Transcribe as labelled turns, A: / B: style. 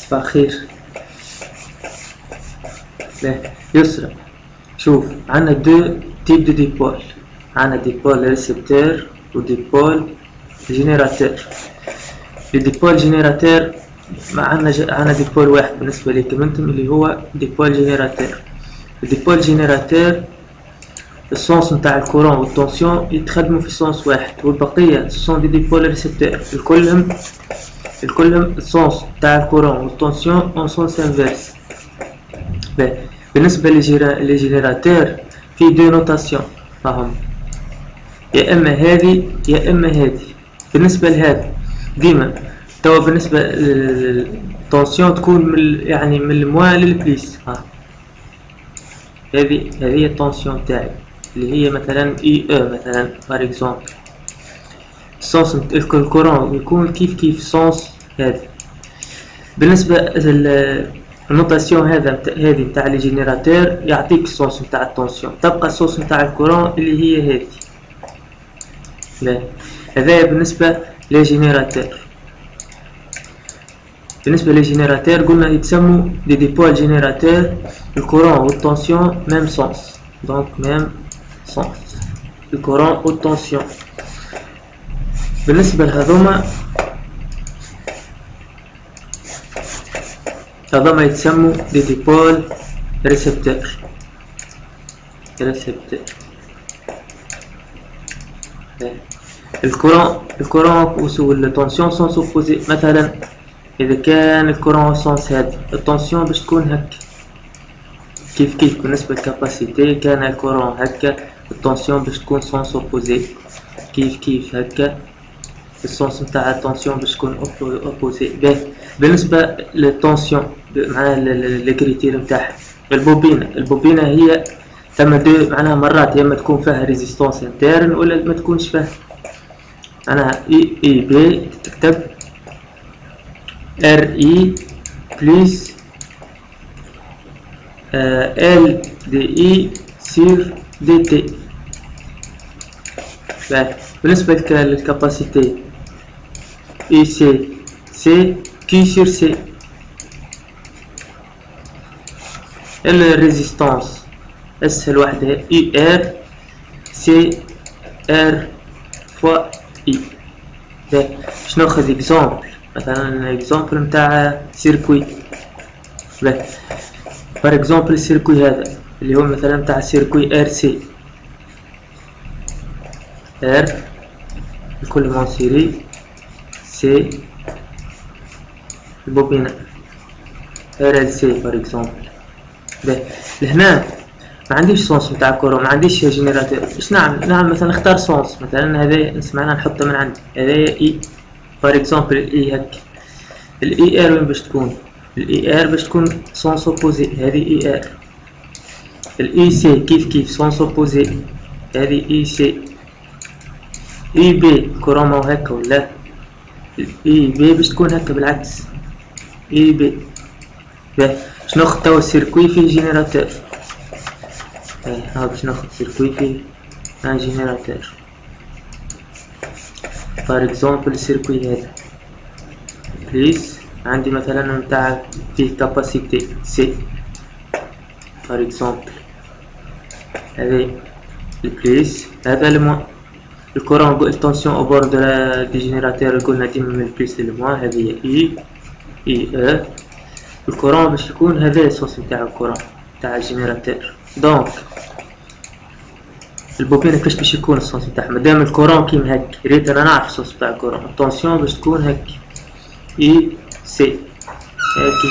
A: صباح الخير. يسرا شوف عنا دو تيب دو ديبول، عنا ديبول ريسبتور و ديبول جينيراتور. الديبول جينيراتور عنا ديبول واحد بالنسبة ليكم انتم اللي هو ديبول جينيراتور. الديبول جينيراتور السونس نتاع الكورون والتونسيون يتخدموا في سونس واحد، والبقية سون دي ديبول ريسبتور الكلهم السونس نتاع الكورون والتونسيون اون سونس انفيرس. بالنسبة للجينيراتور في دو نوتاسيون فهم، يا اما هذه يا اما هذه. بالنسبة لهذا ديما توا بالنسبة للتونسيون تكون من الموان للبليس. هذه هي التونسيون تاعي اللي هي مثلا اي او مثلا بار اكزومبل. السونس الكورون يكون كيف سونس هذا. بالنسبة النوتاسيون هذه نتاع لي جينيراتور يعطيك السونس نتاع التونسيون، تبقى السونس نتاع الكورون اللي هي هذه. هذا بالنسبة لي جينيراتور. بالنسبة لي جينيراتور قلنا يتسموا دي ديبول جينيراتور الكورون والتونسيون ميم سونس، دونك ميم سونس الكورون والتونسيون. بالنسبة لهذوما يتسموا دي ديبول ريسبتور. الكورون والتونسيون سون سوبوزي. مثلا إذا كان الكورون سونس هذا التونسيون باش تكون هكا كيف بالنسبة للكاباسيتي. كان الكورون هكا التونسيون باش تكون سونس اوبوزي كيف هكا. السونس نتاع التونسيون باش تكون اوبوزي. بالنسبة للتونسيون مع لي كريتير نتاعها البوبينة هي ثم دو معناها مرات يا اما تكون فيها ريزيستونس انترن ولا ما تكونش فيها. معناها اي بي تكتب ار اي بلس ال دي اي سير دي تي. بالنسبة للكاباسيتي اي سي كي سير سي. الريزيستانس اسهل واحدة اي ار سي ار فوا اي. باش ناخذ اكزومبل مثلا اكزومبل نتاع سيركوي. بار اكزومبل السيركوي هذا اللي هو مثلا نتاع سيركوي ار سي ار الكل مون سيري سي البوبينة ار ال سي بار اكزومبل. لهنا ما عنديش سونس نتاع كورون، ما عنديش جينيراتور. باش نعمل مثلا نختار سونس مثلا هذا نسمعنا نحطه من عندي. هذا اي بار اكزومبل الاي هكا. الاي ار وين باش تكون؟ الاي ار باش تكون سونس اوبوزي. هذه اي ار. الاي سي كيف سونس اوبوزي. هذه اي سي. اي بي كورون ماهو هكا ولا اي بي باش تكون هكا بالعكس اي بي. باش ناخد توا السيركوي فيه جينيراتور. ها باش ناخد سيركوي فيه ان جينيراتور. بار اكزومبل السيركوي هذا بليس عندي مثلا نتاع فيه كاباسيتي سي بار اكزومبل. هذا البليس هذا الموان. الكورون التونسيون او بور دي جينيراتور قلنا ديما من البليس للموان. هذه اي او. الكورون باش يكون هذا السونس نتاع الكورون نتاع الجينيراتور. دونك البوبينة كيفاش باش يكون السونس نتاعها؟ مادام الكورون كيما هكا ريت انا نعرف السونس نتاع الكورون. التونسيون باش تكون هكا اي سي هكي